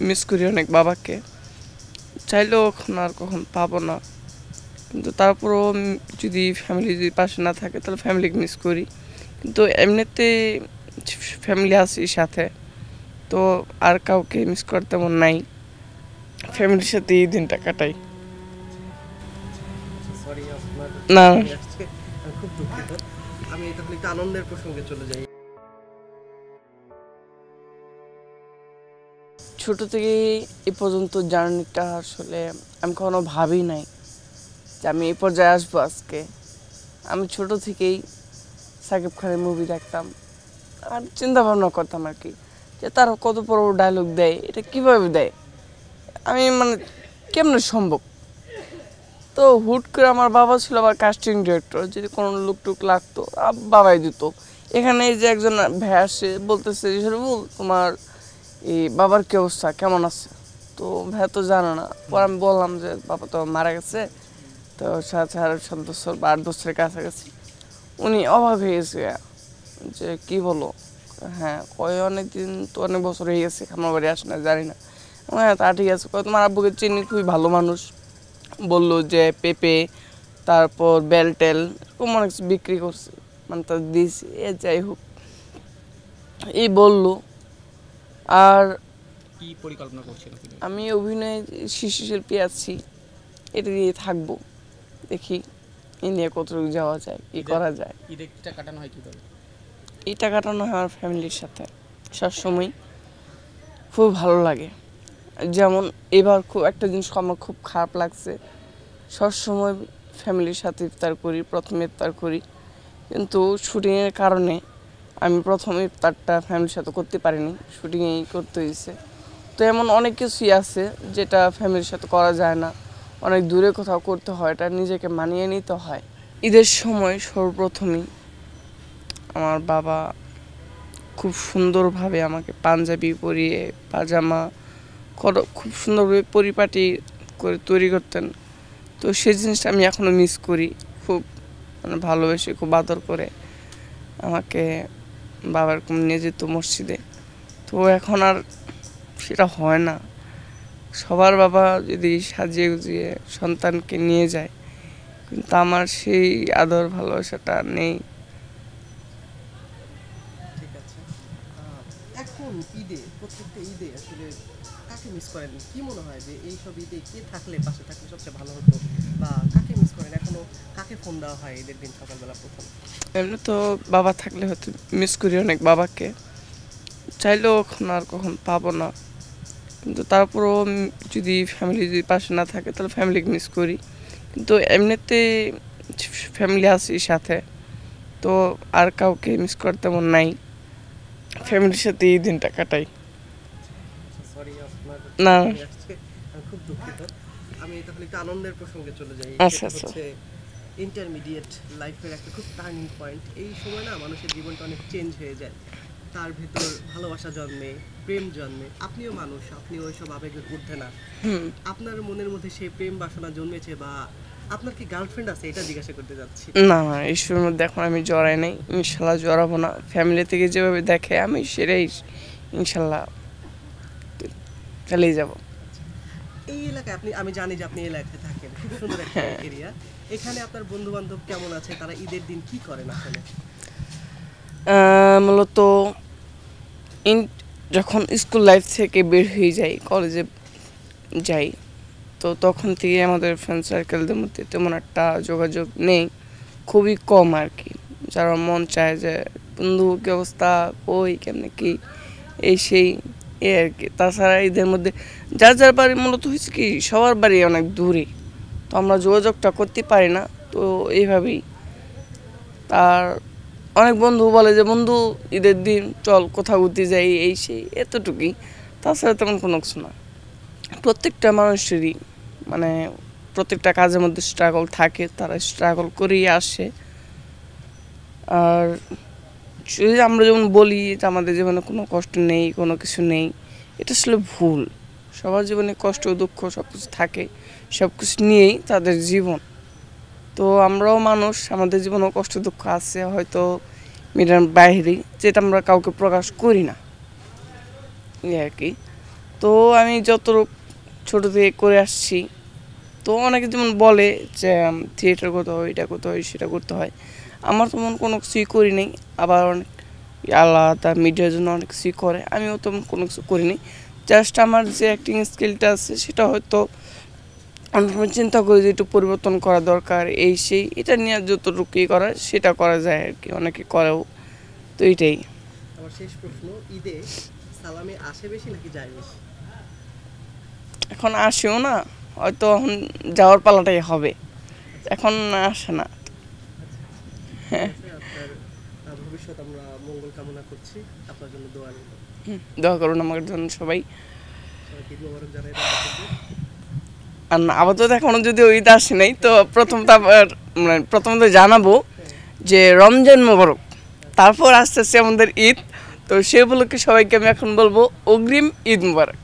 Miss করি অনেক বাবাকে, চাইলেও এখন আর কখন পাবো না। কিন্তু তারপরও যদি ফ্যামিলি যদি পাশে না থাকে তাহলে ফ্যামিলিকে মিস করি। কিন্তু এমনিতে ফ্যামিলি আছে সাথে, তো আর কাউকে মিস করার তেমন নাই, ফ্যামিলির সাথে এই দিনটা কাটাই। সরি আপনার না, আমি খুব দুঃখিত। আমি তাহলে একটু আনন্দের প্রসঙ্গে চলে যাই। ছোট থেকে এ পর্যন্ত জার্নিটা আসলে আমি কখনো ভাবি নাই যে আমি এই পর্যায়ে আসবো আজকে। আমি ছোট থেকেই সাকিব খানের মুভি দেখতাম আর চিন্তা ভাবনা করতাম আর কি, যে তারা কত বড় ডায়লগ দেয়, এটা কিভাবে দেয়, আমি মানে কেমনে সম্ভব। তো হুট করে আমার বাবা ছিল আবার কাস্টিং ডিরেক্টর, যদি কোনো লুক টুক লাগতো বাবাই দিত। এখানে এই যে একজন ভাই আসে বলতেছে যে শরীফুল তোমার এই বাবার কি অবস্থা, কেমন আছে। তো ভাই তো জানে না। পর আমি বললাম যে বাবা তো মারা গেছে, তো 7.5 বছর বা 8 বছরের কাছাকাছি। উনি অবাক হয়ে গেছে যে কি বলো, হ্যাঁ কয় অনেকদিন তো অনেক বছর হয়ে গেছে আমার বাড়ি আসে না, জানি না। হ্যাঁ তা ঠিক আছে, কয় তোমার আব্বুকে চিনি, খুবই ভালো মানুষ। বললো যে পেঁপে, তারপর বেলটেল এরকম অনেক কিছু বিক্রি করছে, মানে তা দিয়েছি। যাই হোক এই বললো। আর কি পরিকল্পনা করছেন? আমি অভিনয়ে শিশু শিল্পী আছি, এটা দিয়ে থাকবো, দেখি এ নিয়ে কতটুকু যাওয়া যায়, কি করা যায়। ঈদটা কাটানো হয় কীভাবে? এটা কাটানো হয় আমার ফ্যামিলির সাথে সবসময়, খুব ভালো লাগে। যেমন এবার খুব একটা জিনিস আমার খুব খারাপ লাগছে, সবসময় ফ্যামিলির সাথে ইফতার করি, প্রথমে ইফতার করি, কিন্তু শুটিংয়ের কারণে আমি প্রথম ইফতারটা ফ্যামিলির সাথে করতে পারিনি, শুটিংয়েই করতে হয়েছে। তো এমন অনেক কিছুই আছে যেটা ফ্যামিলির সাথে করা যায় না, অনেক দূরে কোথাও করতে হয়, এটা নিজেকে মানিয়ে নিতে হয়। ঈদের সময় সর্বপ্রথমই আমার বাবা খুব সুন্দরভাবে আমাকে পাঞ্জাবি পরিয়ে, পাজামা খুব সুন্দরভাবে পরিপাটি করে তৈরি করতেন। তো সেই জিনিসটা আমি এখনও মিস করি, খুব মানে ভালোবেসে খুব আদর করে আমাকে বাবার নিয়ে যেত মসজিদে। তো এখন আর সেটা হয় না। সবার বাবা যদি সাজিয়ে গুজিয়ে সন্তানকে নিয়ে যায়, কিন্তু আমার সেই আদর ভালোবাসাটা নেই। ঠিক আছে। এখন ঈদে, প্রত্যেকটা ঈদে আসলে কাকে মিস করেন? কি মনে হয় যে এই সব ঈদে কে থাকলে, পাশে থাকলে সবচেয়ে ভালো হতো, বা কাকে মিস করেন? এখনো কাকে ফোন দেওয়া হয় ঈদের দিন সকালবেলা প্রথম? এমনি তো বাবা থাকলে হয়তো মিস করি অনেক বাবাকে, চাইলেও এখন আর কখন পাবো না। কিন্তু তারপরও যদি ফ্যামিলি যদি পাশে না থাকে তাহলে ফ্যামিলিকে মিস করি। কিন্তু এমনিতে ফ্যামিলি আছে সাথে, তো আর কাউকে মিস করার তেমন নাই, ফ্যামিলির সাথে এই দিনটা কাটাই। সরি আপনার না, আমি খুব দুঃখিত। আমি তাহলে একটু আনন্দের প্রসঙ্গে চলে যাই। আচ্ছা সেটা আচ্ছা। হচ্ছে ইন্টারমিডিয়েট লাইফের একটা খুব টার্নিং পয়েন্ট। এই সময় না মানুষের জীবনটা অনেক চেঞ্জ হয়ে যায়। তার ভেতর ভালোবাসা জন্মে, প্রেম জন্মে। আপনিও মানুষ, আপনিও ওইসব আবেগের ঊর্ধ্বে না। আপনার মনের মধ্যে সেই প্রেম বাসনা জন্মেছে, বা আপনার কি গার্লফ্রেন্ড আছে, এটা জিজ্ঞাসা করতে যাচ্ছি। না না, এইসবের মধ্যে এখন আমি জড়াই নাই, ইনশাল্লাহ জড়াবো না। ফ্যামিলি থেকে যেভাবে দেখে আমি সেটাই ইনশাল্লাহ চালিয়ে যাব। এই এলাকায় আমি জানি যে আপনি এই এলাকায় থাকেন, খুব সুন্দর একটা এরিয়া। এখানে আপনার বন্ধু বান্ধব কেমন আছে? তারা ঈদের দিন কি করেন আসলে? মূলত যখন স্কুল লাইফ থেকে বের হয়ে যাই, কলেজে যাই, তো তখন থেকে আমাদের ফ্রেন্ড সার্কেলদের মধ্যে তেমন একটা যোগাযোগ নেই, খুবই কম আর কি। যারা মন চায় যে বন্ধু কি অবস্থা, কই কেমনে কি, এই সেই এ আর কি। তাছাড়া ঈদের মধ্যে যার যার বাড়ি মূলত হয়েছে কি সবার বাড়ি অনেক দূরে, তো আমরা যোগাযোগটা করতে পারি না, তো এইভাবেই। তার অনেক বন্ধু বলে যে বন্ধু ঈদের দিন চল কোথাও ঘুরতে যাই, এই সেই এতটুকুই, তাছাড়া তেমন কোনো কিছু না। প্রত্যেকটা মানুষেরই মানে প্রত্যেকটা কাজের মধ্যে স্ট্রাগল থাকে, তারা স্ট্রাগল করেই আসে। আর যদি আমরা যেমন বলি যে আমাদের জীবনে কোনো কষ্ট নেই, কোনো কিছু নেই, এটা আসলে ভুল। সবার জীবনে কষ্ট দুঃখ সব কিছু থাকে, সব কিছু নিয়েই তাদের জীবন। তো আমরাও মানুষ, আমাদের জীবনেও কষ্ট দুঃখ আছে, হয়তো মিডিয়ার বাইরে, যেটা আমরা কাউকে প্রকাশ করি না, এই আর কি। তো আমি যত ছোট থেকে করে আসছি, তো অনেকে যেমন বলে যে থিয়েটার করতে হয়, এটা করতে হয়, সেটা করতে হয়। আমার তেমন কোনো কিছুই করি নেই। আবার অনেক আল্লাহ তার মিডিয়ার জন্য অনেক কিছুই করে, আমিও তেমন কোনো কিছু করিনি। জাস্ট আমার যে অ্যাক্টিং স্কিলটা আছে সেটা হয়তো অনেক সময় চিন্তা করি যে একটু পরিবর্তন করা দরকার, এই সেই, এটা নিয়ে যতটুকু করা সেটা করা যায় আর কি, অনেকে করেও। তো এইটাই। আমার শেষ প্রশ্ন, ঈদে সালামে আসে বেশি নাকি যায় বেশি? এখন আসেও না, হয়তো এখন যাওয়ার পালাটাই হবে, এখন আসে না। আপনার ভবিষ্যৎ আমরা মঙ্গল কামনা করছি, আপনার জন্য দোয়া রইল। দোয়া করুন আমার জন্য সবাই। সবাইকে ঈদ মোবারক জানাই। আর আপাতত এখনো যদি ঈদ আসে নাই, তো প্রথমত জানাবো যে রমজান মোবারক, তারপর আস্তে আস্তে আমাদের ঈদ। তো সে উপলক্ষে সবাইকে আমি এখন বলবো অগ্রিম ঈদ মোবারক।